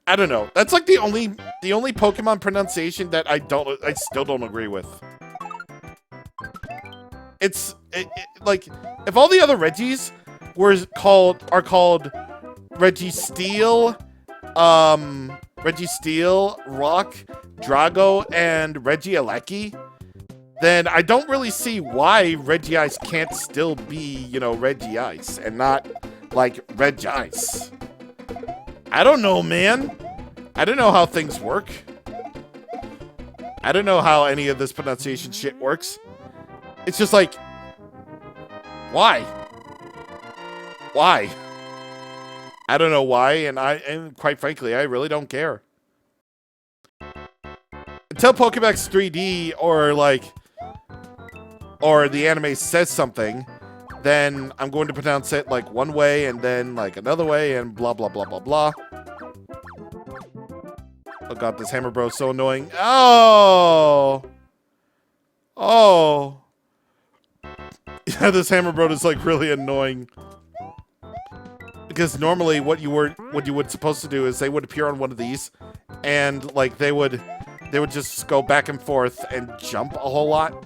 I don't know. That's like the only Pokemon pronunciation that I still don't agree with. Like, if all the other Reggies are called Registeel, Registeel, Rock, Drago, and Regieleki, then I don't really see why Regice can't still be, you know, Regice and not like Regice. I don't know, man. I don't know how things work. I don't know how any of this pronunciation shit works. It's just like, why? Why? I don't know why, and quite frankly, I really don't care. Until Pokédex 3D or the anime says something, then I'm going to pronounce it like one way and then like another way and blah blah blah blah blah. Oh god, this Hammer Bro is so annoying. Oh! Oh! Yeah, this Hammer Bro is like really annoying. Because normally what you would supposed to do is they would appear on one of these and like they would just go back and forth and jump a whole lot.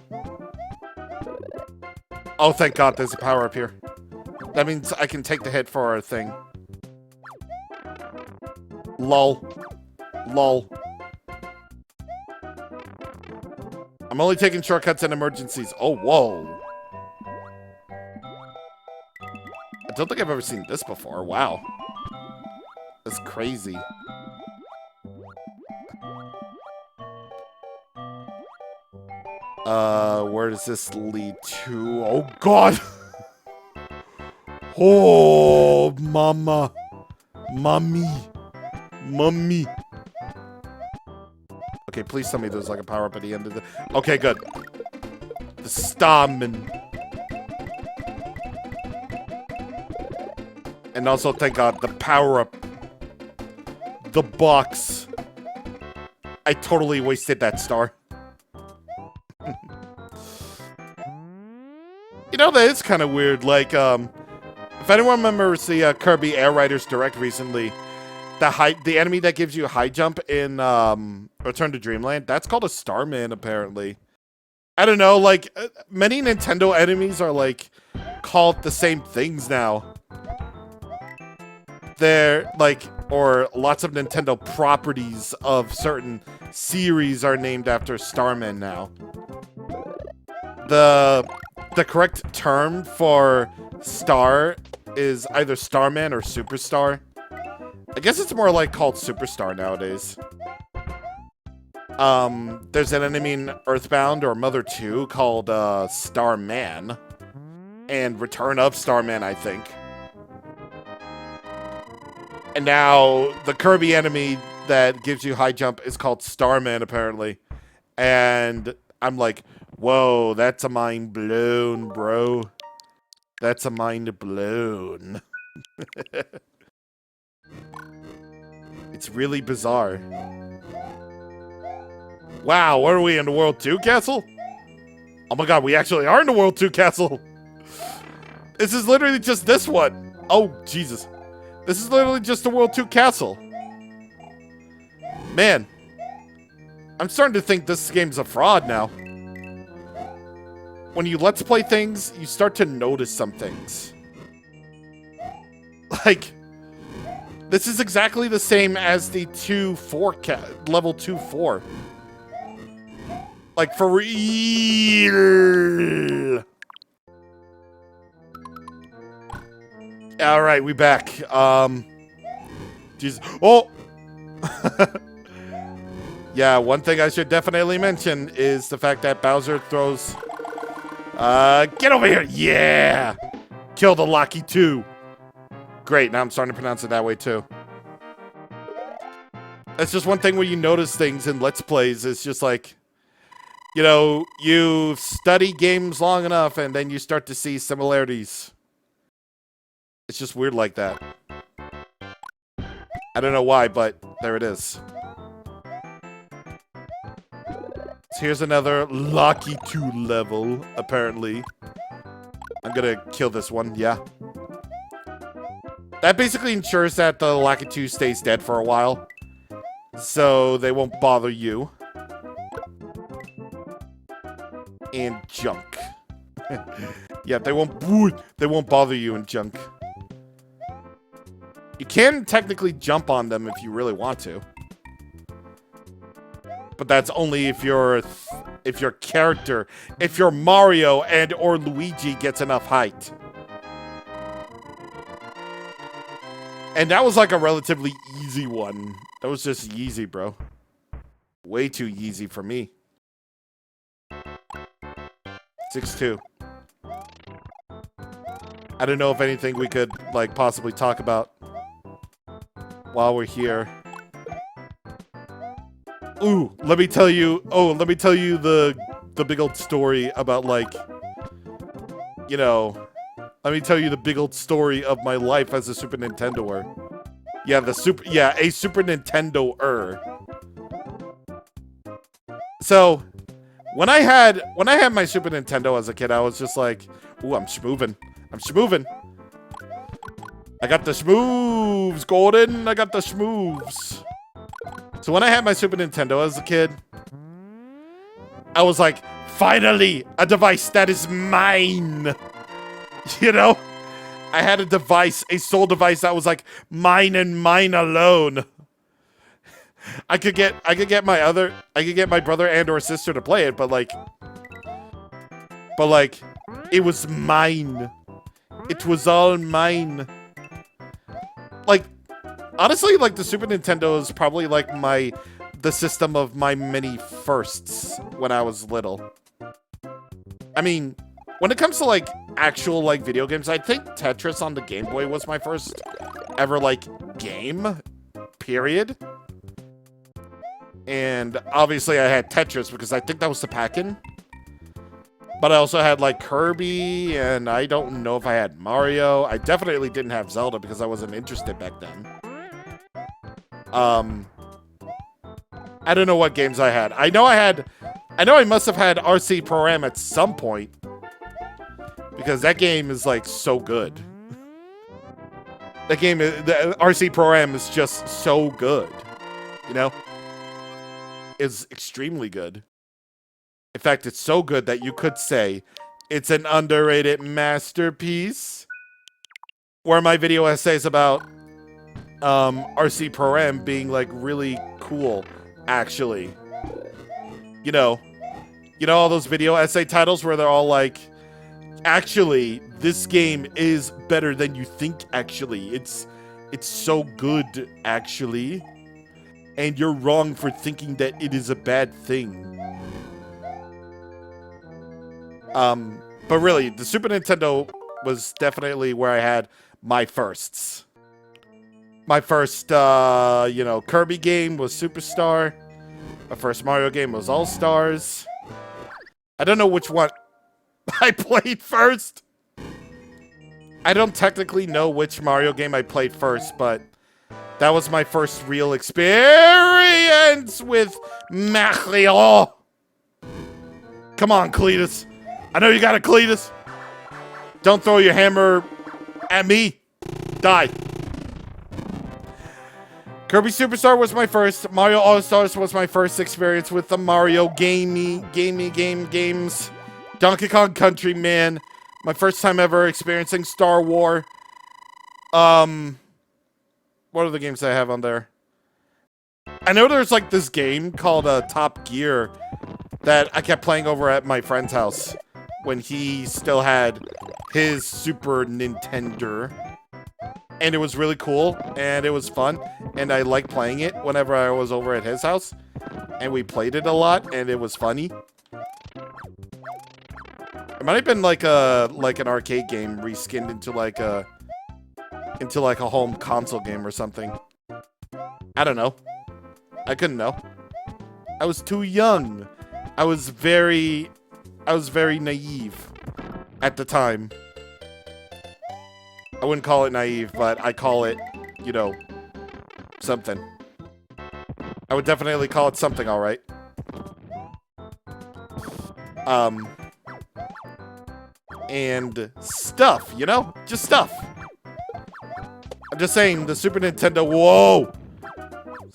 Oh, thank god there's a power up here. That means I can take the hit for our thing. Lol. Lol. I'm only taking shortcuts in emergencies. Oh, whoa. I don't think I've ever seen this before. Wow. That's crazy. Where does this lead to? Oh, God. Oh, mama. Mommy. Mummy. Okay, please tell me there's like a power-up at the end of the... Okay, good. The Starman. And also, thank God, the power-up. The box. I totally wasted that star. You know, that is kind of weird. Like, if anyone remembers the Kirby Air Riders Direct recently, the enemy that gives you a high jump in Return to Dreamland, that's called a Starman, apparently. I don't know, like, many Nintendo enemies are, like, called the same things now. They're, like, or lots of Nintendo properties of certain series are named after Starman now. The correct term for star is either Starman or Superstar. I guess it's more like called Superstar nowadays. There's an enemy in Earthbound or Mother 2 called Starman. And Return of Starman, I think. And now the Kirby enemy that gives you high jump is called Starman, apparently. And I'm like, whoa, that's a mind blown, bro. That's a mind blown. It's really bizarre. Wow, what are we in the World 2 Castle? Oh my god, we actually are in the World 2 Castle. This is literally just this one. Oh, Jesus. This is literally just the World 2 Castle. Man. I'm starting to think this game's a fraud now. When you Let's Play things, you start to notice some things. Like, this is exactly the same as the level 2-4. Like, for real. Alright, we back. Jesus. Oh! Yeah, one thing I should definitely mention is the fact that Bowser throws... get over here! Yeah! Kill the Lucky 2. Great, now I'm starting to pronounce it that way too. That's just one thing where you notice things in Let's Plays. It's just like, you know, you study games long enough and then you start to see similarities. It's just weird like that. I don't know why, but there it is. So here's another Lucky 2 level, apparently. I'm gonna kill this one, yeah. That basically ensures that the Lucky 2 stays dead for a while. so they won't bother you. And junk. Yeah, they won't bother you in junk. You can technically jump on them if you really want to. But that's only if your character, if your Mario and or Luigi gets enough height. And that was like a relatively easy one. That was just easy, bro. Way too easy for me. 6-2. I don't know if anything we could like possibly talk about while we're here. Ooh, let me tell you the big old story about like, you know, let me tell you the big old story of my life as a Super Nintendoer. Yeah, a Super Nintendoer. So, when I had my Super Nintendo as a kid, I was just like, ooh, I'm schmoovin'. I got the schmoovs, Gordon. I got the schmoovs. So when I had my Super Nintendo as a kid, I was like, finally, a device that is mine. You know? I had a device, a sole device that was like mine and mine alone. I could get my brother and or sister to play it, but like, it was mine. It was all mine. Like, honestly, like the Super Nintendo is probably like the system of my many firsts when I was little. I mean, when it comes to like actual like video games, I think Tetris on the Game Boy was my first ever like game, period. And obviously I had Tetris because I think that was the pack-in. But I also had like Kirby, and I don't know if I had Mario. I definitely didn't have Zelda because I wasn't interested back then. I don't know what games I had. I know I must have had RC Pro Am at some point. Because that game is like so good. The RC Pro Am is just so good. You know? It's extremely good. In fact, it's so good that you could say it's an underrated masterpiece. Where my video essays about RC Pro Am being like really cool, actually. You know all those video essay titles where they're all like, actually, this game is better than you think, actually. It's so good, actually. And you're wrong for thinking that it is a bad thing. But really, the Super Nintendo was definitely where I had my firsts. My first, Kirby game was Superstar. My first Mario game was All Stars. I don't know which one I played first. I don't technically know which Mario game I played first, but that was my first real experience with Mario. Come on, Cletus. I know you got a Cletus. Don't throw your hammer at me. Die. Kirby Superstar was my first. Mario All-Stars was my first experience with the Mario games. Donkey Kong Country, man. My first time ever experiencing Star Wars. What are the games I have on there? I know there's like this game called Top Gear that I kept playing over at my friend's house when he still had his Super Nintendo. And it was really cool, and it was fun, and I liked playing it whenever I was over at his house. And we played it a lot, and it was funny. It might have been like an arcade game reskinned into like a home console game or something. I don't know. I couldn't know. I was too young. I was very naive at the time. I wouldn't call it naive, but I call it, something. I would definitely call it something, all right. And stuff, just stuff. I'm just saying, the Super Nintendo, whoa!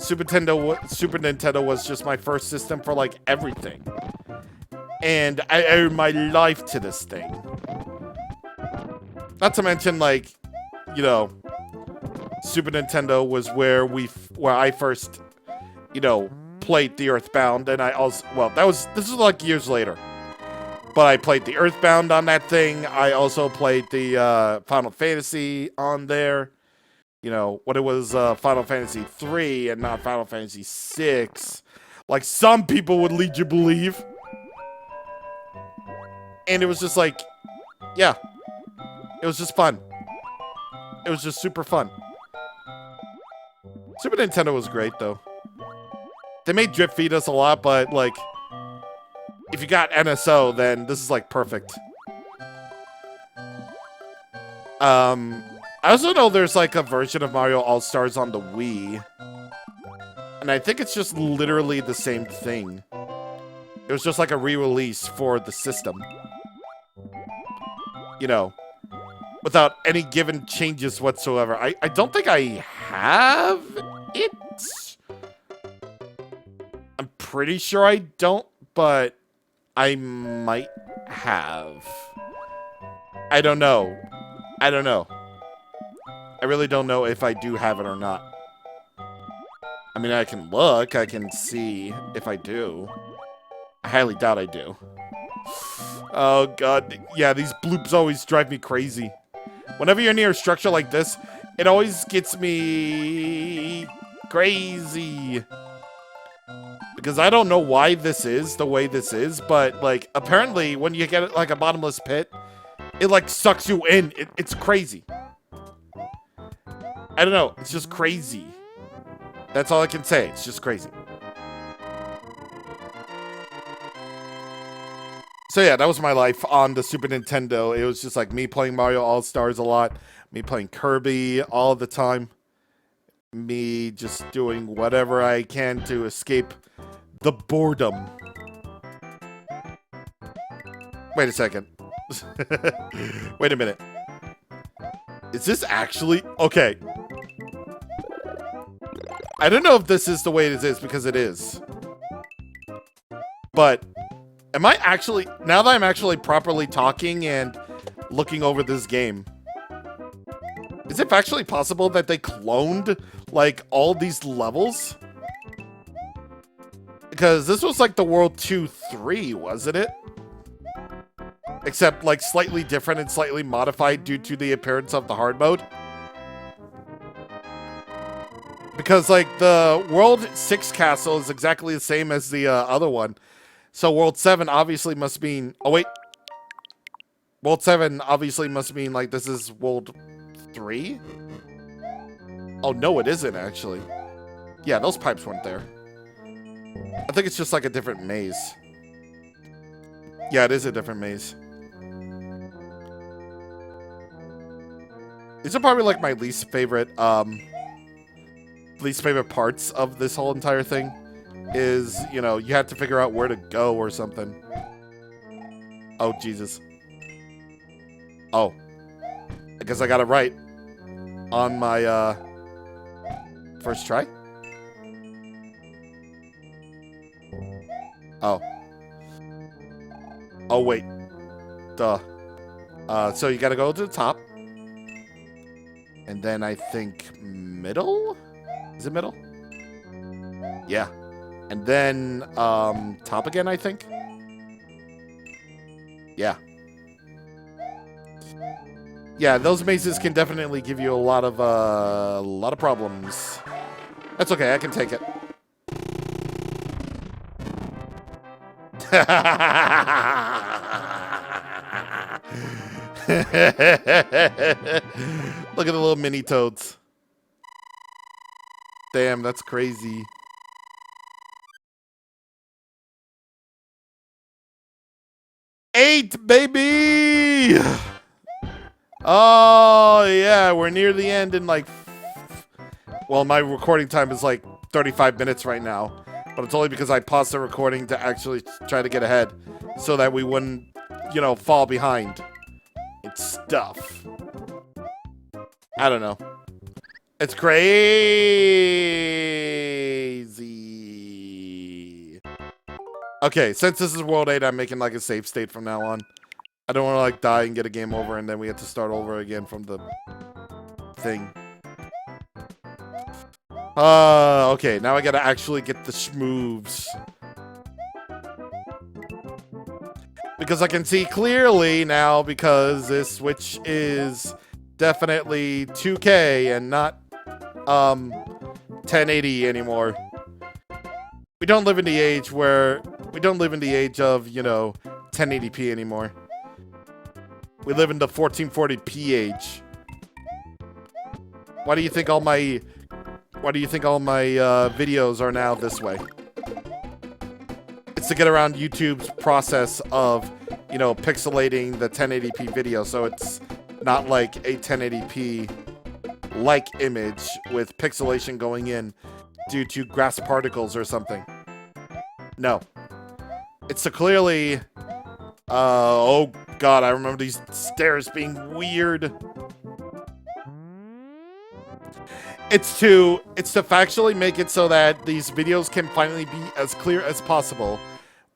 Super Nintendo was just my first system for like everything. And I owe my life to this thing. Not to mention, like, you know, Super Nintendo was where I first, you know, played the Earthbound, and I also, well, this was like years later. But I played the Earthbound on that thing. I also played the Final Fantasy on there. You know, when it was Final Fantasy 3 and not Final Fantasy 6. Like some people would lead you to believe. And it was just like, yeah. It was just fun. It was just super fun. Super Nintendo was great, though. They made drip feed us a lot, but, like, if you got NSO, then this is, like, perfect. I also know there's, like, a version of Mario All-Stars on the Wii. And I think it's just literally the same thing. It was just, like, a re-release for the system. You know, without any given changes whatsoever. I don't think I have it. I'm pretty sure I don't, but I might have. I don't know. I don't know. I really don't know if I do have it or not. I mean, I can look. I can see if I do. I highly doubt I do. Oh, God. Yeah, these bloops always drive me crazy. Whenever you're near a structure like this, it always gets me crazy. Because I don't know why this is the way this is, but, like, apparently when you get, like, a bottomless pit, it, like, sucks you in. It's crazy. I don't know. It's just crazy. That's all I can say. It's just crazy. So yeah, that was my life on the Super Nintendo. It was just like me playing Mario All-Stars a lot, me playing Kirby all the time, me just doing whatever I can to escape the boredom. Wait a second. Wait a minute. Is this actually... Okay. I don't know if this is the way it is, because it is. But... am I actually, now that I'm actually properly talking and looking over this game, is it actually possible that they cloned, like, all these levels? Because this was like the World 2-3, wasn't it? Except, like, slightly different and slightly modified due to the appearance of the hard mode. Because, like, the World 6 castle is exactly the same as the other one. So World 7 obviously must mean... oh, wait. World 7 obviously must mean, like, this is World 3? Oh, no, it isn't, actually. Yeah, those pipes weren't there. I think it's just, like, a different maze. Yeah, it is a different maze. These are probably, like, my least favorite parts of this whole entire thing. Is, you know, you have to figure out where to go or something. Oh, Jesus. Oh. I guess I got it right. On my, first try? Oh. Oh, wait. Duh. So you gotta go to the top. And then I think middle? Is it middle? Yeah. And then, top again, I think? Yeah. Yeah, those mazes can definitely give you a lot of problems. That's okay, I can take it. Look at the little mini toads. Damn, that's crazy. Eight, baby! Oh, yeah, we're near the end in, like... well, my recording time is, like, 35 minutes right now. But it's only because I paused the recording to actually try to get ahead. So that we wouldn't, you know, fall behind. It's stuff. I don't know. It's great. Okay, since this is World 8, I'm making like a save state from now on. I don't want to like die and get a game over and then we have to start over again from the thing. Okay, now I gotta actually get the schmoves. Because I can see clearly now because this Switch is definitely 2K and not 1080 anymore. We don't live in the age where we don't live in the age of, you know, 1080p anymore. We live in the 1440p age. Why do you think all my videos are now this way? It's to get around YouTube's process of, you know, pixelating the 1080p video so it's not like a 1080p like image with pixelation going in due to grass particles or something. No. It's to clearly oh god, I remember these stairs being weird. It's to factually make it so that these videos can finally be as clear as possible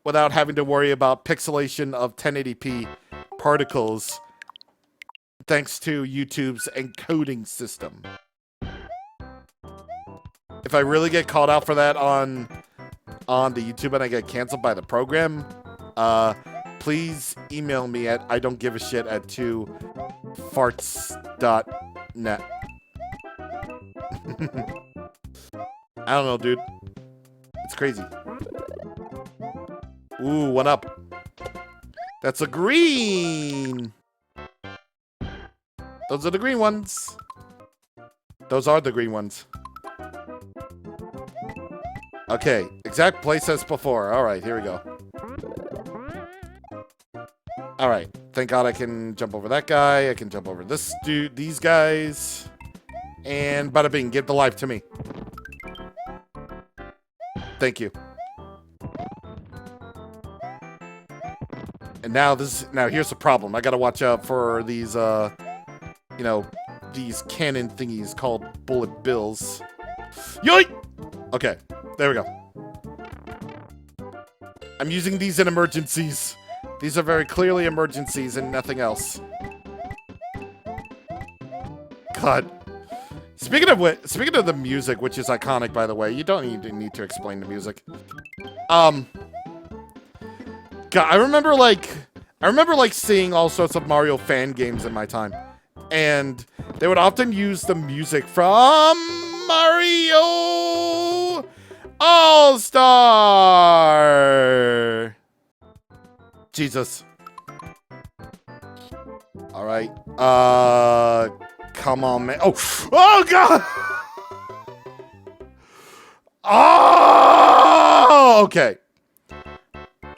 without having to worry about pixelation of 1080p particles thanks to YouTube's encoding system. If I really get called out for that on the YouTube and I get canceled by the program, please email me at idon'tgivashit@2farts.net. I don't know, dude. It's crazy. Ooh, one up. That's a green. Those are the green ones. Those are the green ones. Okay, exact place as before. All right, here we go. All right, thank God I can jump over that guy. I can jump over this dude, these guys. And bada bing, give the life to me. Thank you. And now here's the problem. I gotta watch out for these, you know, these cannon thingies called bullet bills. Yoink! Okay, there we go. I'm using these in emergencies. These are very clearly emergencies and nothing else. God. Speaking of the music, which is iconic, by the way, you don't even need to explain the music. God, I remember seeing all sorts of Mario fan games in my time, and they would often use the music from Mario All-Star. Jesus. All right. Come on, man. Oh God. Oh, okay.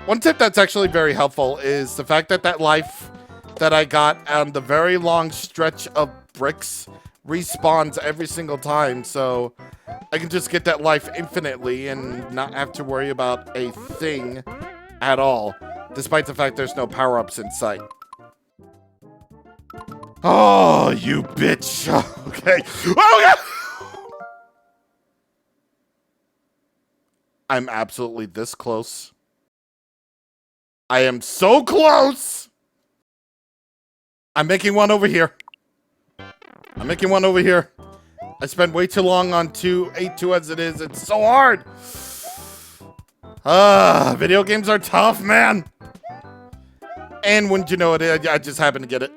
One tip that's actually very helpful is the fact that life that I got on the very long stretch of bricks respawns every single time, so I can just get that life infinitely and not have to worry about a thing at all, despite the fact there's no power-ups in sight. Oh, you bitch. Okay. Oh, God. I'm absolutely this close. I am so close. I'm making one over here. I'm making one over here. I spent way too long on 8-2 as it is. It's so hard. Video games are tough, man. And wouldn't you know it, I just happened to get it.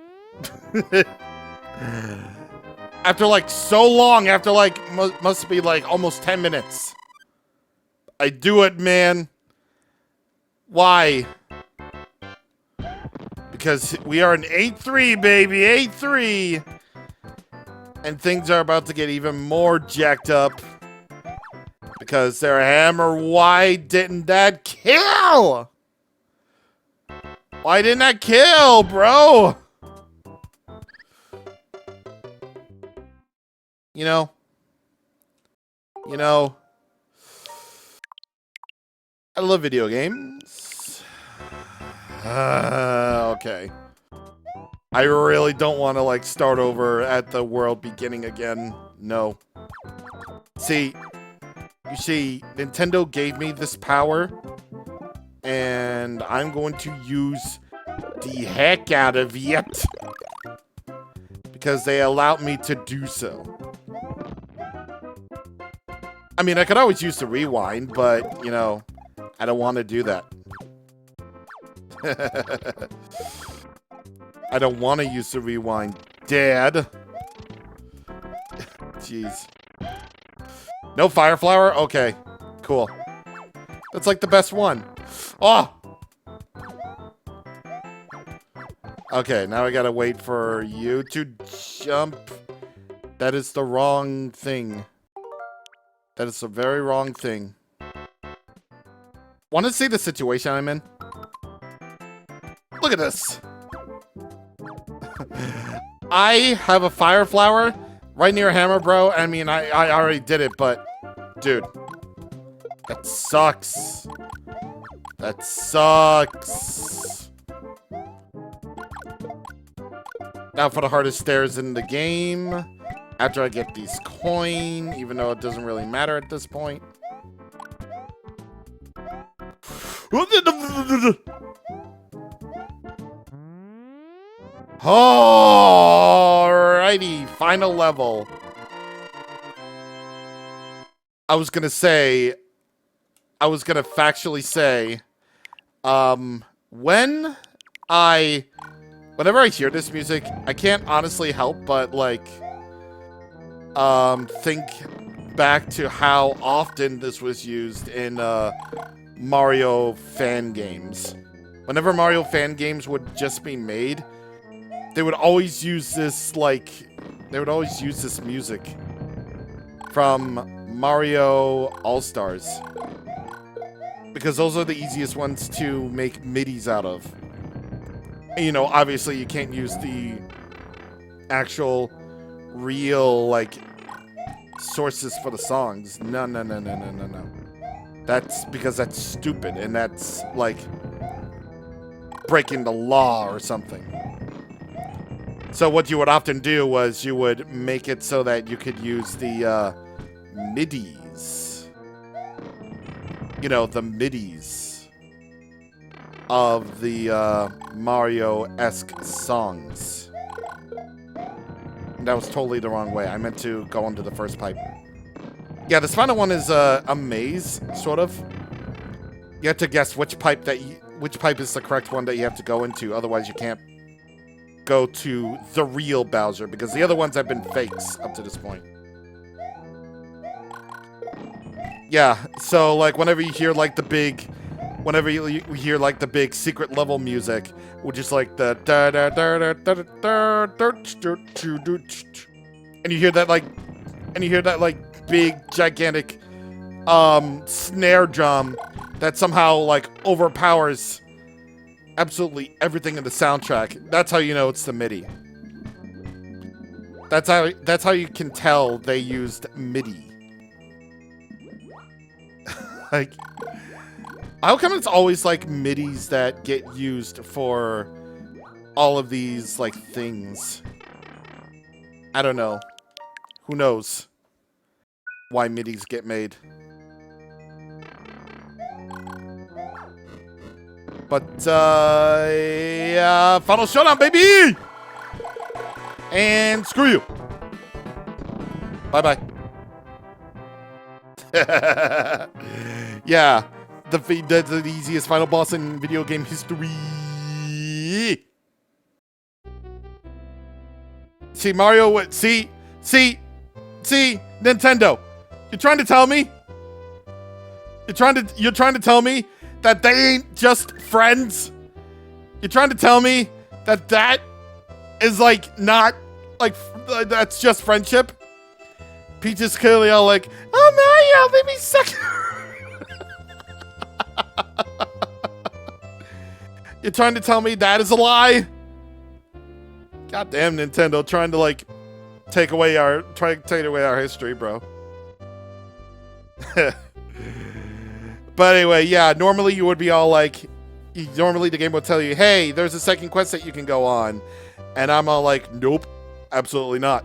After like so long, after like must be like almost 10 minutes. I do it, man. Why? Because we are an 8-3, baby, 8-3. And things are about to get even more jacked up. Because their hammer, why didn't that kill? Why didn't that kill, bro? You know, I love video games. Okay. I really don't want to, like, start over at the world beginning again. No. See, you see, Nintendo gave me this power And I'm going to use the heck out of it. Because they allowed me to do so. I mean, I could always use the rewind, but, you know, I don't want to do that. I don't want to use the rewind, Dad. Jeez. No fire flower? Okay, cool. That's like the best one. Oh! Okay, now I gotta wait for you to jump. That is the wrong thing. That is a very wrong thing. Want to see the situation I'm in? Look at this. I have a fire flower right near Hammer Bro. I mean, I already did it, but dude, that sucks. That sucks. Now for the hardest stairs in the game. After I get these coin, even though it doesn't really matter at this point. Alrighty, final level. I was gonna factually say, whenever I hear this music, I can't honestly help but like, think back to how often this was used in, Mario fan games. Whenever Mario fan games would just be made, they would always use this, like, music from Mario All-Stars. Because those are the easiest ones to make MIDIs out of. And, you know, obviously you can't use the actual, real, like, sources for the songs. No. That's because that's stupid, and that's, like, breaking the law or something. So what you would often do was you would make it so that you could use the, MIDIs. You know, the MIDIs of the, Mario-esque songs. And that was totally the wrong way. I meant to go into the first pipe. Yeah, this final one is a maze, sort of. You have to guess which pipe is the correct one that you have to go into. Otherwise, you can't go to the real Bowser, because the other ones have been fakes up to this point. Yeah, so like whenever you hear like the big, secret level music, which is like the da da da da da da da, and you hear that like big gigantic snare drum that somehow like overpowers absolutely everything in the soundtrack. That's how you know it's the MIDI. That's how you can tell they used MIDI. Like, how come it's always like MIDIs that get used for all of these like things? I don't know. Who knows why MIDIs get made? But yeah, final showdown, baby! And screw you. Bye-bye. Yeah, the easiest final boss in video game history. See, Mario, see, Nintendo. You're trying to tell me? You're trying to tell me that they ain't just friends? You're trying to tell me that that is like not like that's just friendship? Peach is clearly all like, "Oh Mario, let me suck." You're trying to tell me that is a lie? Goddamn Nintendo, trying to like take away our history, bro. But anyway, yeah, normally you would be all like, normally the game would tell you, hey, there's a second quest that you can go on. And I'm all like, nope, absolutely not.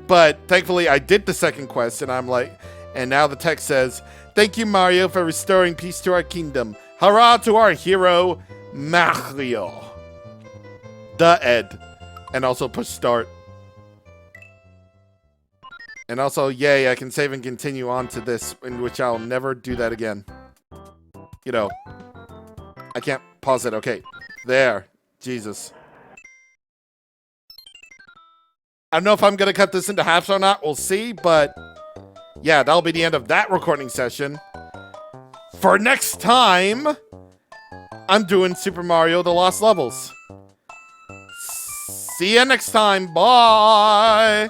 But thankfully I did the second quest, and I'm like, And now the text says, "Thank you, Mario, for restoring peace to our kingdom. Hurrah to our hero, Mario." The Ed. And also push start. And also, yay, I can save and continue on to this, in which I'll never do that again. You know, I can't pause it. Okay, there. Jesus. I don't know if I'm going to cut this into halves or not. We'll see, but yeah, that'll be the end of that recording session. For next time, I'm doing Super Mario The Lost Levels. See ya next time. Bye!